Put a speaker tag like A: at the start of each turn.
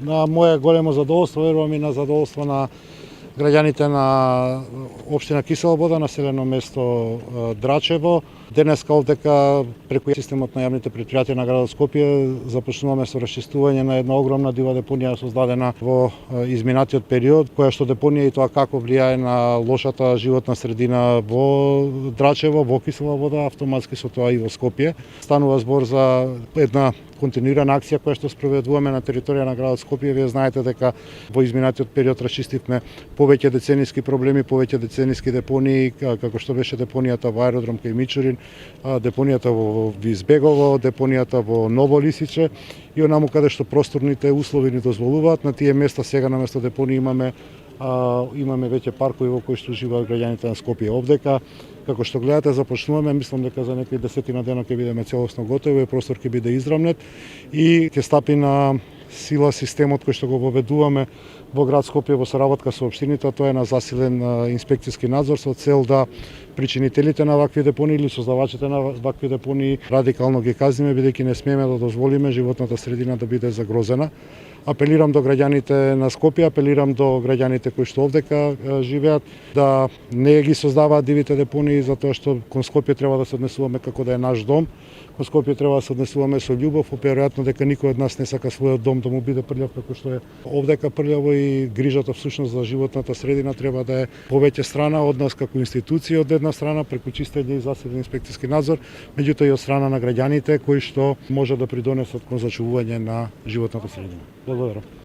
A: На мое големо задоволство, верувам и на задоволство на граѓаните на општина Кисела Вода, населено место Драчево. Денеска овдека преку системот на јавните претпријатија на градот Скопје започнуваме со расчистување на една огромна дива депонија создадена во изминатиот период, која што депонија и тоа како влијае на лошата животна средина во Драчево, во Кисела Вода, автоматски со тоа и во Скопје. Станува збор за една континуирана акција која што спроведуваме на територија на градот Скопје. Вие знаете дека во изминатиот период расчистивме повеќе децениски проблеми, повеќе децениски депонии, како што беше депонијата во аеродром кај Мичурин, депонијата во Визбегово, депонијата во Ново Лисиче и онаму каде што просторните услови ни дозволуваат. На тие места сега наместо депонии имаме веќе паркови во кои што живеат граѓаните на Скопје. Овдека, како што гледате, започнуваме, мислам дека за некои десетина дена ќе бидеме целосно готови, и простор ќе биде израмнет и ќе стапи на сила системот кој што го воведуваме во град Скопје во соработка со општините. Тоа е на засилен инспекцијски надзор со цел да причинителите на вакви депонии или создавачите на вакви депонии радикално ги казниме, бидејќи не смееме да дозволиме животната средина да биде загрозена. Апелирам до граѓаните на Скопје, апелирам до граѓаните кои што овдека живеат да не ги создаваат дивите депонии, затоа што кон Скопје треба да се однесуваме како да е наш дом. Кон Скопје треба да се однесуваме со љубов, веројатно дека никој од нас не сака својот дом да му биде прљав како што е овдека прљаво, и грижата всушност за животната средина треба да е повеќе страна од нас како институција, од една страна преку чистење и засилен инспекцијски надзор, меѓутоа и од страна на граѓаните кои што може да придонесат кон зачувување на животната средина. Благодарам.